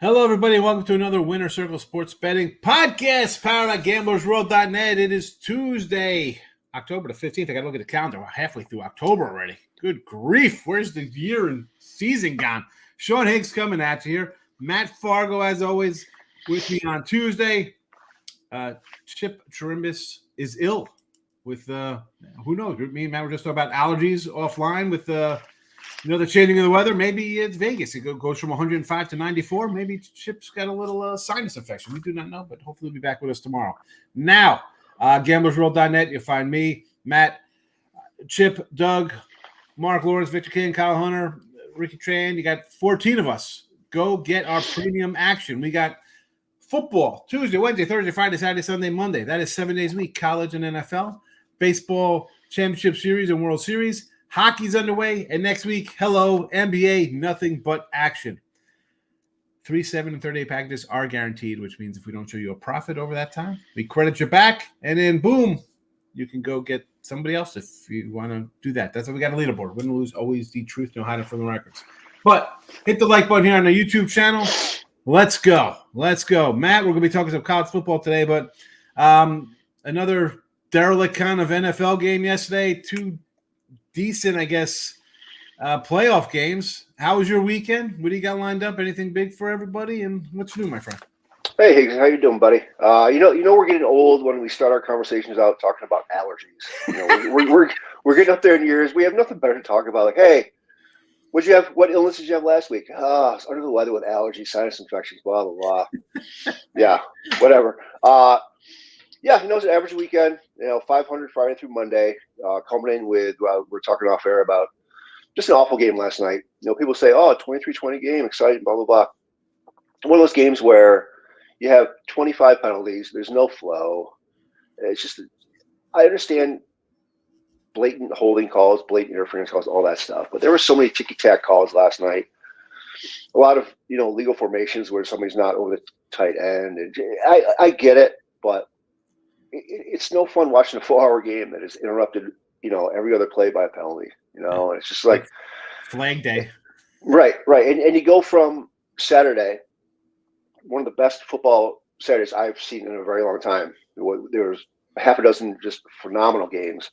Hello, everybody, and welcome to another Winner Circle Sports Betting Podcast, powered by gamblersWORLD.net. It is Tuesday, October the 15th. I got to look at the calendar. We're halfway through October already. Good grief. Where's the year and season gone? Sean Higgs coming at you here. Matt Fargo, as always, with me on Tuesday. Chip Chirimbus is ill with, who knows? Me and Matt were just talking about allergies offline with the changing of the weather. Maybe it's Vegas. It goes from 105 to 94. Maybe Chip's got a little sinus infection. We do not know, but hopefully he'll be back with us tomorrow. Now, gamblersWORLD.net. You'll find me, Matt, Chip, Doug, Mark Lawrence, Victor King, Kyle Hunter, Ricky Tran. You got 14 of us. Go get our premium action. We got football Tuesday, Wednesday, Thursday, Friday, Saturday, Sunday, Monday. That is 7 days a week. College and NFL, baseball, championship series, and World Series. Hockey's underway, and next week, hello, NBA, nothing but action. 3, 7, and 30-day packages are guaranteed, which means if we don't show you a profit over that time, we credit you back, and then boom, you can go get somebody else if you want to do that. That's why we got a leaderboard. Win, lose, always the truth, no hiding from the records. But hit the like button here on the YouTube channel. Let's go. Matt, we're going to be talking some college football today, but another derelict kind of NFL game yesterday. Two decent, I guess, playoff games. How was your weekend? What do you got lined up? Anything big for everybody? And what's new, my friend? Hey, Higgs, how you doing, buddy? You know, we're getting old when we start our conversations out talking about allergies. We're getting up there in years. We have nothing better to talk about. Like, hey, what'd you have? What illness did you have last week? I was under the weather with allergies, sinus infections, blah blah blah. Yeah, whatever. Yeah, it was an average weekend. 500 Friday through Monday, culminating with we're talking off air about just an awful game last night. People say, "Oh, 23-20 game, exciting, blah blah blah." One of those games where you have 25 penalties. There's no flow. It's just, I understand blatant holding calls, blatant interference calls, all that stuff, but there were so many ticky-tack calls last night. A lot of legal formations where somebody's not over the tight end, and I get it, but it's no fun watching a 4-hour game that is interrupted, every other play by a penalty, and it's just like Flag Day. Right. And you go from Saturday, one of the best football Saturdays I've seen in a very long time. There was half a dozen just phenomenal games,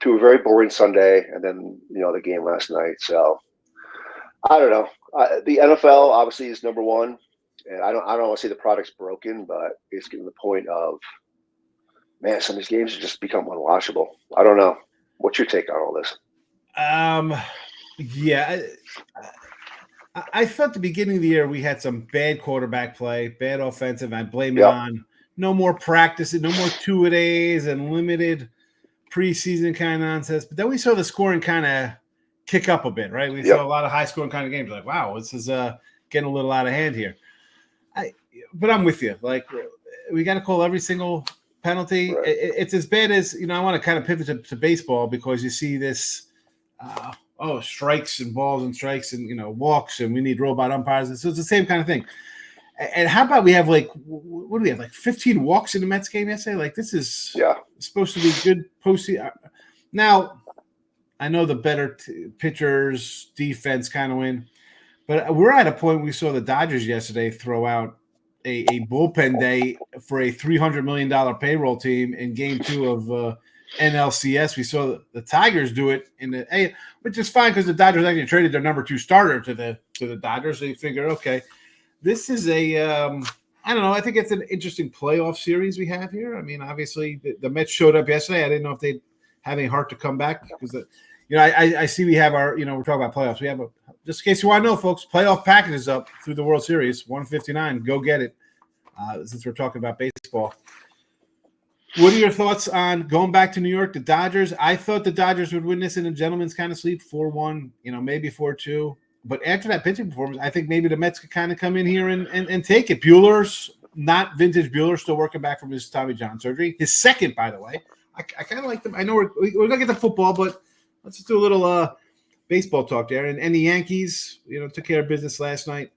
to a very boring Sunday, and then, the game last night. So I don't know. The NFL obviously is number one, and I don't want to say the product's broken, but it's getting to the point of, man, some of these games have just become unwatchable. I don't know. What's your take on all this? Yeah, I thought the beginning of the year we had some bad quarterback play, bad offensive. I blame it on no more practices, no more two-a-days, and limited preseason kind of nonsense. But then we saw the scoring kind of kick up a bit, right? We saw a lot of high-scoring kind of games. Like, wow, this is getting a little out of hand here. But I'm with you. Like, we got to call every single penalty. Right. It's as bad as, I want to kind of pivot to baseball, because you see this, strikes and balls and strikes and, walks, and we need robot umpires. And so it's the same kind of thing. And how about we have what do we have, 15 walks in the Mets game yesterday? Like, this is supposed to be good postseason. Now, I know the better pitchers, defense kind of win, but we're at a point we saw the Dodgers yesterday throw out a bullpen day for a $300 million payroll team in Game 2 of NLCS. We saw the Tigers do it which is fine, because the Dodgers actually traded their number 2 starter to the Dodgers. So you figure, okay, this is I don't know. I think it's an interesting playoff series we have here. I mean, obviously the Mets showed up yesterday. I didn't know if they'd have any heart to come back, because I see we have our, we're talking about playoffs. We have just in case you want to know, folks, playoff packages up through the World Series, 159. Go get it. Since we're talking about baseball. What are your thoughts on going back to New York, the Dodgers? I thought the Dodgers would win this in a gentleman's kind of sleep, 4-1, maybe 4-2. But after that pitching performance, I think maybe the Mets could kind of come in here and take it. Bueller's not vintage Bueller, still working back from his Tommy John surgery. His second, by the way. I kind of like them. I know we're going to get the football, but let's just do a little baseball talk there. And the Yankees, took care of business last night.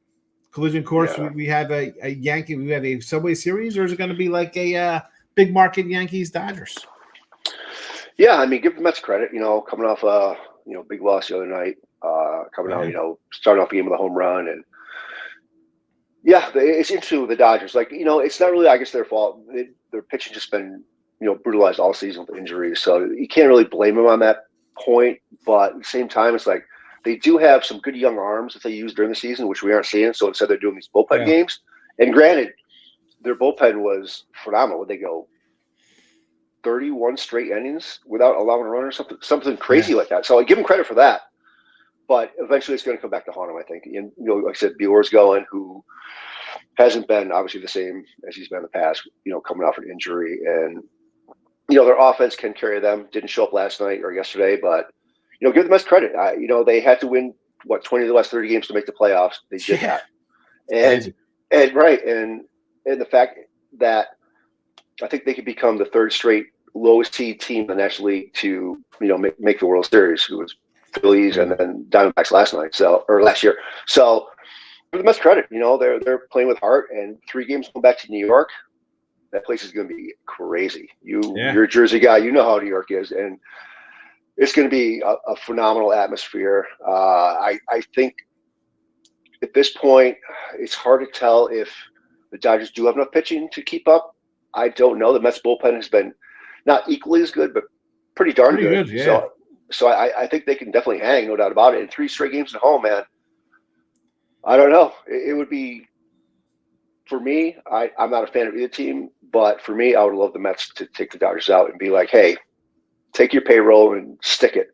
Collision course. Yeah. We have a Yankee. We have a Subway Series, or is it going to be like a big market Yankees Dodgers? Yeah, I mean, give the Mets credit. Coming off big loss the other night. Coming out, starting off the game with a home run, and Yeah, it's interesting with the Dodgers. Like, it's not really, I guess, their fault. Their pitching just been, brutalized all season with injuries. So you can't really blame them on that point. But at the same time, it's like they do have some good young arms that they use during the season, which we aren't seeing. So instead, they're doing these bullpen games. And granted, their bullpen was phenomenal. Would they go 31 straight innings without allowing a run or something crazy like that? So I give them credit for that. But eventually, it's going to come back to haunt him, I think. And like I said, Bueller's going, who hasn't been obviously the same as he's been in the past. Coming off an injury, and their offense can carry them. Didn't show up last night or yesterday, but give them Mets credit. They had to win 20 of the last 30 games to make the playoffs. They did that, and right, and the fact that I think they could become the third straight lowest seed team in the National League to make the World Series. Who was Phillies and then Diamondbacks last year. So for the Mets credit, they're playing with heart, and 3 games going back to New York. That place is going to be crazy. You're a Jersey guy, you know how New York is, and it's going to be a phenomenal atmosphere. I think at this point, it's hard to tell if the Dodgers do have enough pitching to keep up. I don't know. The Mets bullpen has been not equally as good, but pretty darn good. Yeah. So I think they can definitely hang, no doubt about it. And 3 straight games at home, man. I don't know. It would be, for me, I'm not a fan of either team, but for me, I would love the Mets to take the Dodgers out and be like, hey, take your payroll and stick it.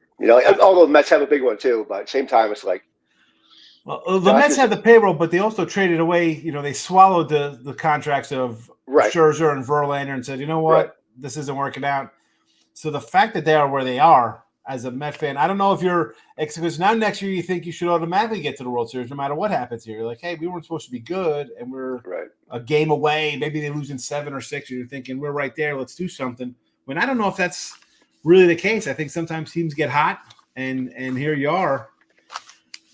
Although the Mets have a big one too, but at the same time, it's like. Well, the Mets have the payroll, but they also traded away, they swallowed the contracts of Scherzer and Verlander and said, you know what, this isn't working out. So the fact that they are where they are, as a Met fan, I don't know if you're – because now next year you think you should automatically get to the World Series no matter what happens here. You're like, hey, we weren't supposed to be good, and we're a game away. Maybe they lose in 7 or 6, and you're thinking, we're right there. Let's do something. When I don't know if that's really the case. I think sometimes teams get hot, and here you are.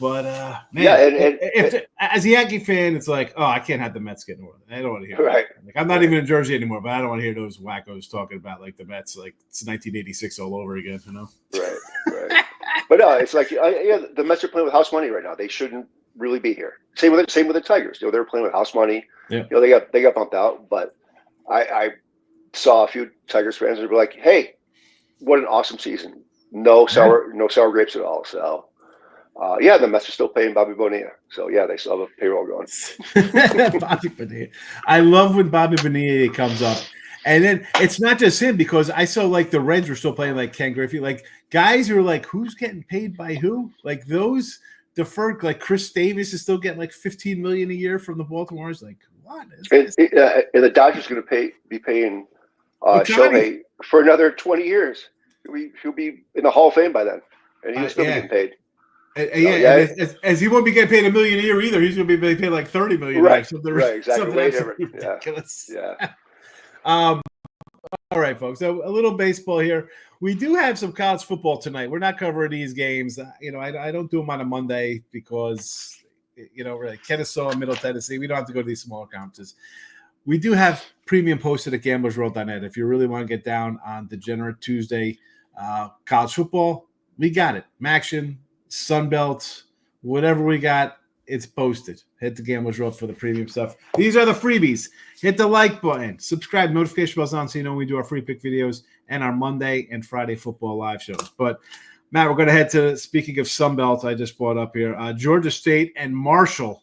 But, man, as a Yankee fan, it's like, oh, I can't have the Mets getting over. I don't want to hear that. Like, I'm not even in Jersey anymore, but I don't want to hear those wackos talking about, like, the Mets, like it's 1986 all over again, Right. But no, it's like, the Mets are playing with house money right now. They shouldn't really be here. Same with the Tigers. They're playing with house money. Yeah. They got bumped out, but I saw a few Tigers fans that were like, hey, what an awesome season. No sour grapes at all. So. The Mets are still paying Bobby Bonilla. So, they still have a payroll going. Bobby Bonilla. I love when Bobby Bonilla comes up. And then it's not just him, because I saw, like, the Reds were still playing, like, Ken Griffey. Like, guys who are like, who's getting paid by who? Like, those deferred, like, Chris Davis is still getting, like, $15 million a year from the Baltimore's. Like, what is this? And the Dodgers are going to be paying Shohei for another 20 years. He'll be in the Hall of Fame by then. And he'll still be getting paid. As he won't be getting paid $1 million a year either. He's going to be paid like $30 million. Right, exactly. Something way different. Ridiculous. Yeah. All right, folks. So a little baseball here. We do have some college football tonight. We're not covering these games. I don't do them on a Monday because, really Kennesaw, Middle Tennessee. We don't have to go to these smaller conferences. We do have premium posted at gamblersworld.net. If you really want to get down on Degenerate Tuesday college football, we got it. Maction, Sunbelt, whatever we got, it's posted. Hit the Gamblers World for the premium stuff. These are the freebies. Hit the like button. Subscribe. Notification bells on so you know when we do our free pick videos and our Monday and Friday football live shows. But, Matt, we're going to head to, speaking of Sunbelt, I just brought up here, Georgia State and Marshall.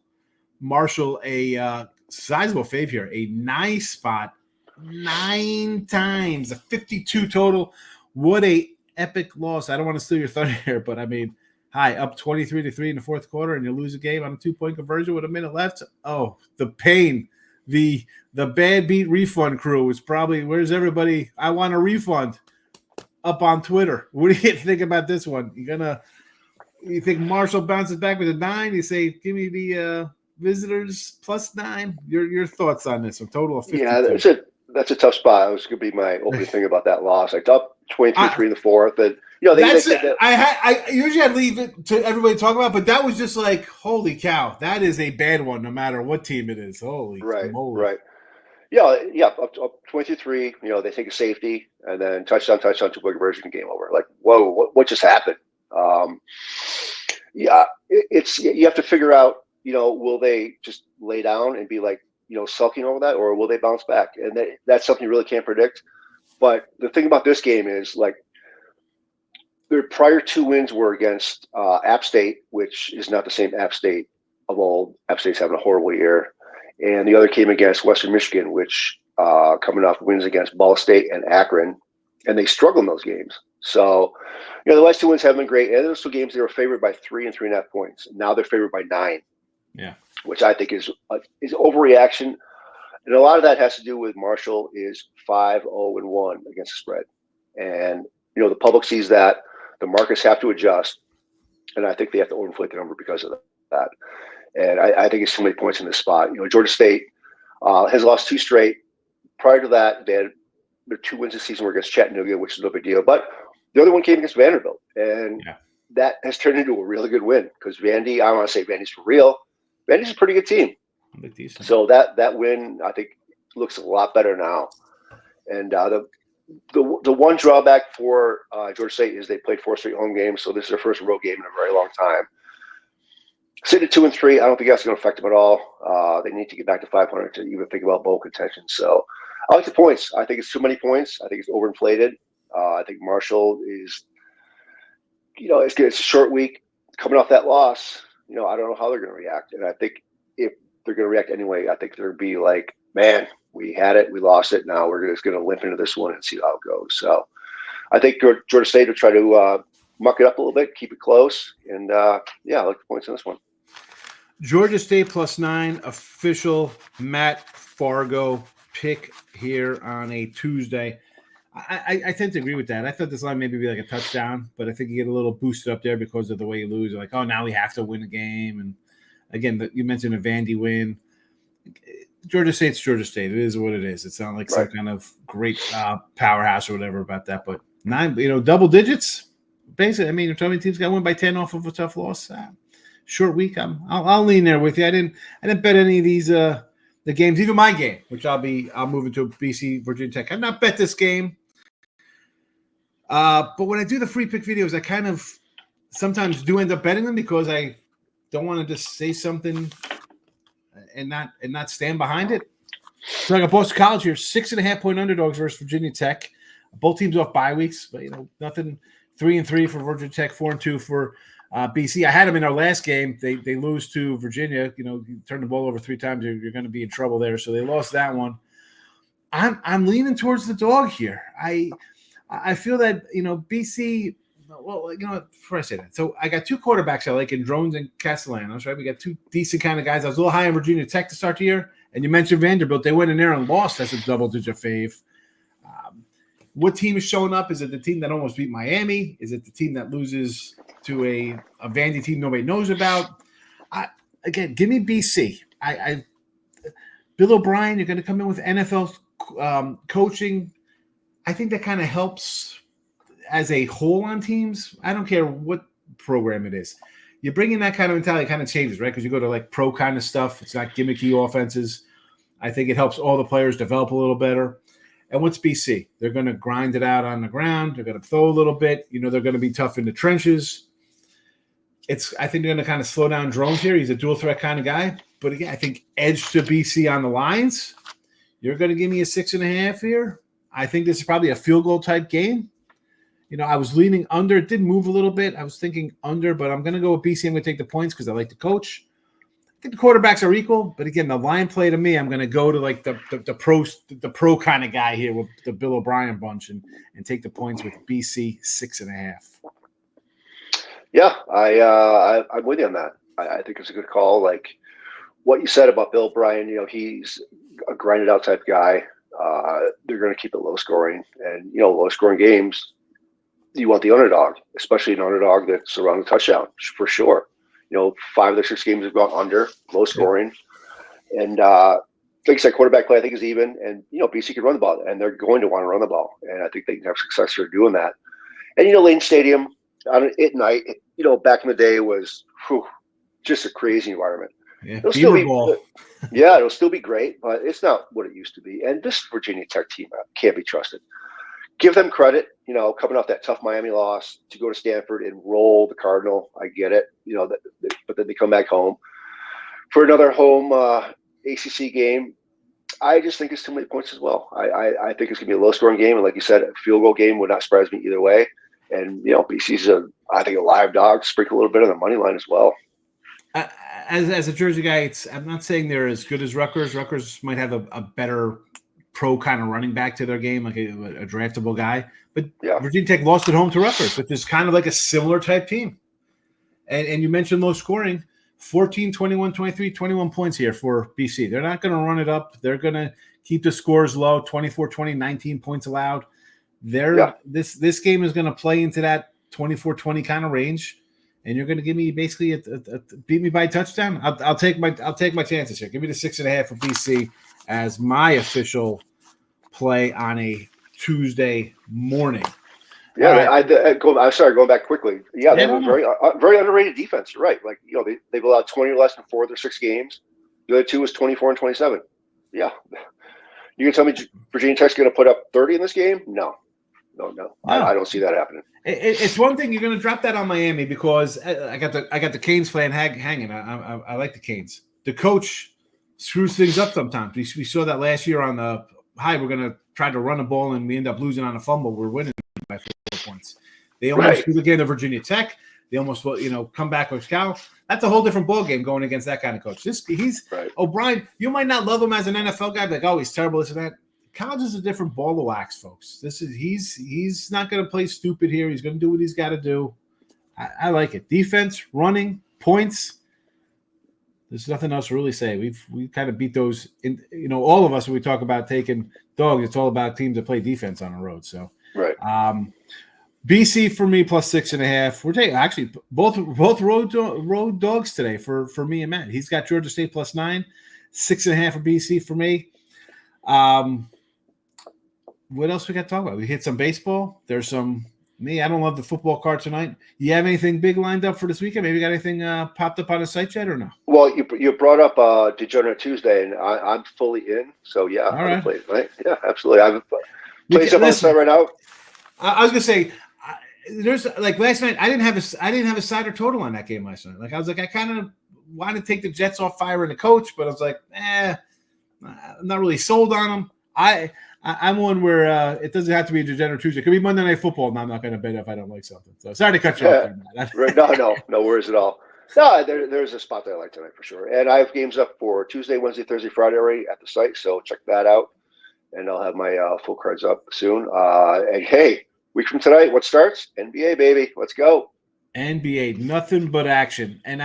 Marshall, a sizable fave here. A nice spot. 9 times. A 52 total. What a epic loss. I don't want to steal your thunder here, but, I mean, up 23-3 in the fourth quarter, and you lose a game on a 2-point conversion with a minute left. Oh, the pain. The bad beat refund crew is probably, where's everybody? I want a refund up on Twitter. What do you think about this one? You think Marshall bounces back with a 9? You say, give me the visitors plus 9. Your thoughts on this? A total of 52. Yeah, that's a tough spot. That was going to be my opening thing about that loss. Like up 23-3 in the fourth, and I usually I'd leave it to everybody to talk about, but that was just like, holy cow, that is a bad one, no matter what team it is. Holy moly. Right. Yeah, up 23. They take a safety and then touchdown, 2-point conversion, game over. Like, whoa, what just happened? You have to figure out. will they just lay down and be like, sulking over that, or will they bounce back? And that's something you really can't predict. But the thing about this game is, like, their prior 2 wins were against App State, which is not the same App State of old. App State's having a horrible year. And the other came against Western Michigan, which coming off wins against Ball State and Akron, and they struggled in those games. So, the last 2 wins haven't been great. And those 2 games, they were favored by 3 and 3.5 points. Now they're favored by 9. Yeah, which I think is overreaction. And a lot of that has to do with Marshall is 5-0-1 against the spread. And, the public sees that. The markets have to adjust. And I think they have to overinflate the number because of that. And I think it's too many points in this spot. Georgia State has lost 2 straight. Prior to that, they had their 2 wins this season were against Chattanooga, which is no big deal. But the other one came against Vanderbilt. And that has turned into a really good win because Vandy, I don't want to say Vandy's for real. Vandy's a pretty good team. So that win, I think, looks a lot better now. And the one drawback for Georgia State is they played 4 straight home games, so this is their first road game in a very long time. Sitting at 2 and 3, I don't think that's going to affect them at all. They need to get back to 500 to even think about bowl contention. So I like the points. I think it's too many points. I think it's overinflated. I think Marshall is, it's a short week coming off that loss. I don't know how they're going to react. And I think if they're going to react anyway, I think they're going to be like, man, we had it, we lost it. Now we're just going to limp into this one and see how it goes. So I think Georgia State will try to muck it up a little bit, keep it close. And, I like the points in this one. Georgia State +9, official Matt Fargo pick here on a Tuesday. I tend to agree with that. I thought this line maybe be like a touchdown, but I think you get a little boosted up there because of the way you lose. You're like, oh, now we have to win a game. And again, you mentioned a Vandy win. Georgia State's Georgia State. It is what it is. It's not like some kind of great powerhouse or whatever about that. But 9, double digits. Basically, I mean, if so many teams got win by 10 off of a tough loss, short week. I'll lean there with you. I didn't bet any of these the games, even my game, which I'll move into BC Virginia Tech. I've not bet this game. But when I do the free pick videos, I kind of sometimes do end up betting them because I don't want to just say something and not stand behind it. So I got Boston College here, 6.5-point underdogs versus Virginia Tech. Both teams off bye weeks, but nothing. 3-3 for Virginia Tech, 4-2 for BC. I had them in our last game. They lose to Virginia. You turn the ball over 3 times, you're going to be in trouble there. So they lost that one. I'm leaning towards the dog here. I feel that, BC, well, before I say that. So I got 2 quarterbacks I like in Drones and Castellanos, right? We got 2 decent kind of guys. I was a little high on Virginia Tech to start the year. And you mentioned Vanderbilt. They went in there and lost as a double-digit fave. What team is showing up? Is it the team that almost beat Miami? Is it the team that loses to a Vandy team nobody knows about? Again, give me BC. Bill O'Brien, you're going to come in with NFL coaching. I think that kind of helps as a whole on teams. I don't care what program it is. You bring in that kind of mentality, it kind of changes, right? Because you go to like pro kind of stuff. It's not gimmicky offenses. I think it helps all the players develop a little better. And what's BC? They're going to grind it out on the ground. They're going to throw a little bit. They're going to be tough in the trenches. I think they're going to kind of slow down Drones here. He's a dual threat kind of guy. But again, I think edge to BC on the lines. You're going to give me a 6.5 here. I think this is probably a field goal type game. I was leaning under. It did move a little bit. I was thinking under, but I'm going to go with BC. I'm going to take the points because I like the coach. I think the quarterbacks are equal, but again, the line play to me, I'm going to go to like the pro kind of guy here with the Bill O'Brien bunch and take the points with BC 6.5. Yeah, I'm with you on that. I think it's a good call. Like what you said about Bill O'Brien, he's a grinded out type guy. They're going to keep it low scoring, and low scoring games, you want the underdog, especially an underdog that's around the touchdown for sure. 5 of the 6 games have gone under, low scoring. Yeah. And like I said, quarterback play I think is even. And BC can run the ball, and they're going to want to run the ball. And I think they can have success here doing that. And Lane Stadium at night, back in the day was just a crazy environment. Yeah, it'll still be great, but it's not what it used to be. And this Virginia Tech team can't be trusted. Give them credit, coming off that tough Miami loss to go to Stanford and roll the Cardinal. I get it, but then they come back home. for another home ACC game. I just think it's too many points as well. I think it's going to be a low-scoring game, and like you said, a field goal game would not surprise me either way. And BC's I think a live dog. Sprinkle a little bit on the money line as well. As a Jersey guy, I'm not saying they're as good as Rutgers. Rutgers might have a better pro kind of running back to their game, like a draftable guy. But Virginia Tech lost at home to Rutgers, which is kind of like a similar type team. And you mentioned low scoring. 14, 21, 23, 21 points here for BC. They're not going to run it up. They're going to keep the scores low, 24-20, 19 points allowed. This game is going to play into that 24-20 kind of range, and you're going to give me basically a beat me by a touchdown. I'll take my chances here. Give me the 6.5 for BC as my official play on a Tuesday morning. Yeah, I'm sorry, going back quickly. Yeah, they have a very underrated defense. You're right. Like, they've allowed 20 or less in 4 of their 6 games. The other 2 was 24 and 27. Yeah. You can tell me Virginia Tech's going to put up 30 in this game? No. I don't see that happening. It's one thing you're going to drop that on Miami because I got the Canes flag hanging. I like the Canes. The coach screws things up sometimes. We saw that last year on the high. We're going to try to run the ball and we end up losing on a fumble. We're winning by 4 points. They almost do the game to Virginia Tech. They almost come back with Cal. That's a whole different ball game going against that kind of coach. He's O'Brien. You might not love him as an NFL guy, like, oh, he's terrible, this and that. College is a different ball of wax, folks. He's not going to play stupid here. He's going to do what he's got to do. I like it. Defense, running, points. There's nothing else to really say. We kind of beat those. All of us when we talk about taking dogs, it's all about teams that play defense on the road. So BC for me plus 6.5. We're taking actually both road dogs today for me and Matt. He's got Georgia State plus 9, 6.5 for BC for me. What else we got to talk about? We hit some baseball. There's some me. I don't love the football card tonight. You have anything big lined up for this weekend? Maybe got anything popped up on the site yet or no? Well, you brought up Degenerate Tuesday, and I'm fully in. So yeah, all right. Played, right? Yeah, absolutely. I've played something on the site right now. I was gonna say, there's like last night. I didn't have a side or total on that game last night. Like I was like, I kind of wanted to take the Jets off firing the coach, but I was like, I'm not really sold on them. I'm one where it doesn't have to be a Degenerate Tuesday. It could be Monday Night Football, and I'm not going to bet if I don't like something. So sorry to cut you off there. No worries at all. No, there's a spot that I like tonight for sure. And I have games up for Tuesday, Wednesday, Thursday, Friday already at the site, so check that out. And I'll have my full cards up soon. And hey, week from tonight, what starts? NBA, baby. Let's go. NBA, nothing but action. And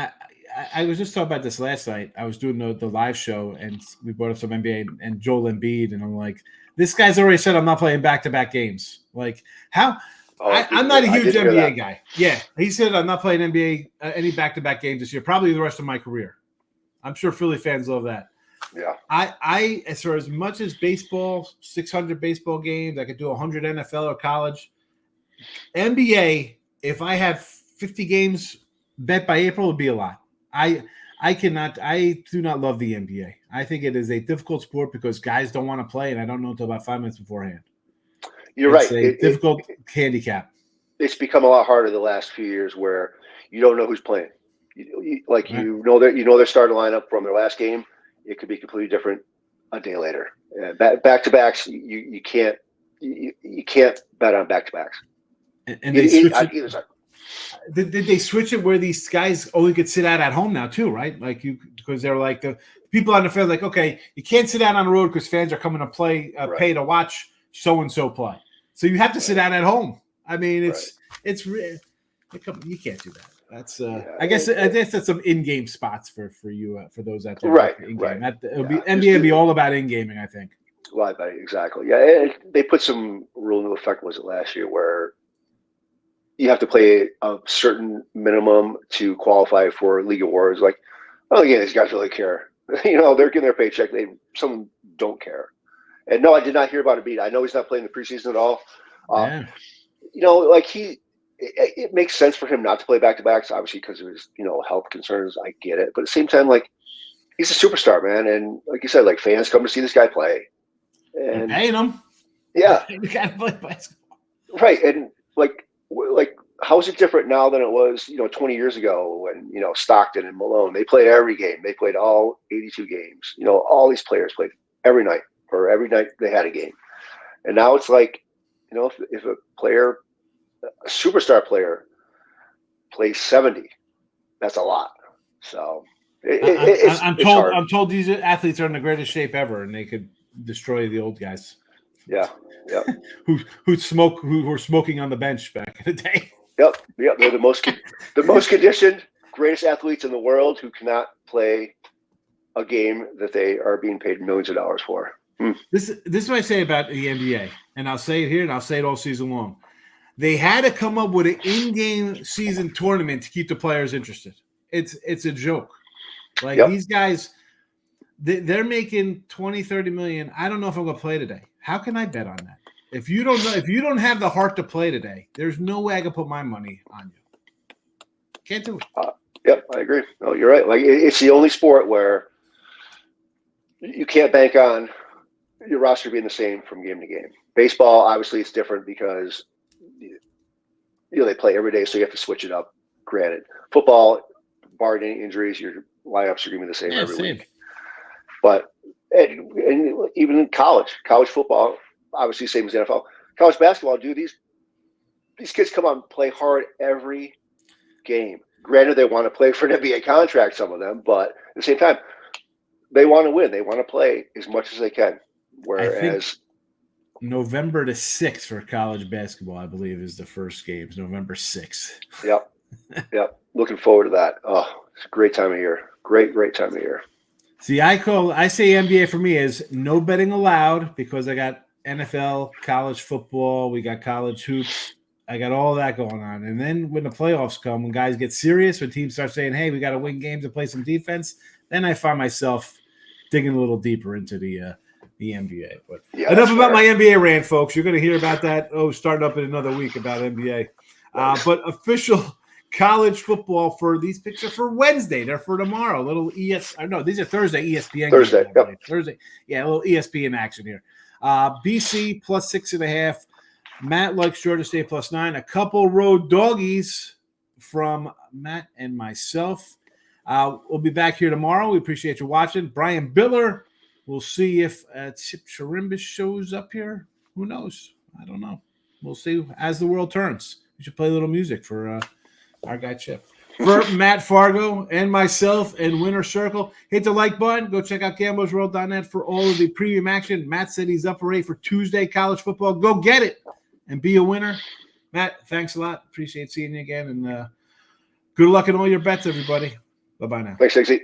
I was just talking about this last night. I was doing the live show, and we brought up some NBA and Joel Embiid, and I'm like, this guy's already said I'm not playing back-to-back games. Like, how? I'm not a huge NBA guy. Yeah, he said I'm not playing NBA any back-to-back games this year, probably the rest of my career. I'm sure Philly fans love that. Yeah. I as far as much as baseball, 600 baseball games, I could do 100 NFL or college. NBA, if I have 50 games bet by April, would be a lot. I do not love the NBA. I think it is a difficult sport because guys don't want to play, and I don't know until about 5 minutes beforehand. You're it's right. A difficult handicap. It's become a lot harder the last few years where you don't know who's playing. You know their starting lineup from their last game. It could be completely different a day later. Back to backs, you can't bet on back to backs. And they switch it. Did they switch it where these guys only could sit out at home now too, right? Like because they're like the people on the field, like, okay, you can't sit out on the road because fans are coming to play, pay to watch so and so play. So you have to sit out at home. I mean, it's you can't do that. That's I guess that's some in-game spots for you for those out there. Right. It'll be NBA will be all about in-gaming, I think. Live betting, exactly. Yeah, they put some rule into effect. Was it last year where you have to play a certain minimum to qualify for league awards? Like, oh yeah, these guys really care. They're getting their paycheck. Some don't care. And no, I did not hear about Embiid. I know he's not playing the preseason at all. It makes sense for him not to play back-to-backs, obviously because of his, health concerns. I get it. But at the same time, like, he's a superstar, man. And like you said, like, fans come to see this guy play. And paying him. Yeah. You gotta play basketball. Right. And like how is it different now than it was, 20 years ago when, Stockton and Malone, they played every game. They played all 82 games. All these players played every night, or every night they had a game. And now it's like, if a player, a superstar player, plays 70, that's a lot. So it's hard. I'm told these athletes are in the greatest shape ever, and they could destroy the old guys. Yeah. who were smoking on the bench back in the day. Yep. They're the most conditioned, greatest athletes in the world who cannot play a game that they are being paid millions of dollars for. This is what I say about the NBA, and I'll say it here, and I'll say it all season long. They had to come up with an in-game season tournament to keep the players interested. It's a joke. Like these guys, they're making 20, 30 million. I don't know if I'm going to play today. How can I bet on that? If you don't have the heart to play today, there's no way I can put my money on you. Can't do it. Yep, I agree. No, you're right. Like it's the only sport where you can't bank on your roster being the same from game to game. Baseball, obviously, it's different because they play every day, so you have to switch it up. Granted, football, barring any injuries, your lineups are going to be the same every week. But and even in college football, obviously same as the NFL. College basketball, dude, these kids come out and play hard every game. Granted, they want to play for an NBA contract, some of them, but at the same time, they want to win. They want to play as much as they can. Whereas November the 6th for college basketball, I believe, is the first game. It's November 6th. Yep. Looking forward to that. Oh, it's a great time of year. Great time of year. See, I say NBA for me is no betting allowed because I got NFL, college football, we got college hoops. I got all that going on. And then when the playoffs come, when guys get serious, when teams start saying, hey, we got to win games and play some defense, then I find myself digging a little deeper into the NBA. But enough about my NBA rant, folks. You're going to hear about that, starting up in another week about NBA. But official college football for these picks are for Wednesday. They're for tomorrow. These are Thursday ESPN. Thursday. Yeah, a little ESPN action here. BC plus 6.5. Matt likes Georgia State plus 9. A couple road doggies from Matt and myself. We'll be back here tomorrow. We appreciate you watching. Brian Biller. We'll see if Chip Chirimbus shows up here. Who knows? I don't know. We'll see as the world turns. We should play a little music for our guy Chip. For Matt Fargo and myself and Winner Circle, hit the like button. Go check out gamblersworld.net for all of the premium action. Matt said he's up for Tuesday college football. Go get it and be a winner. Matt, thanks a lot. Appreciate seeing you again. And good luck in all your bets, everybody. Bye-bye now. Thanks, Higgsy.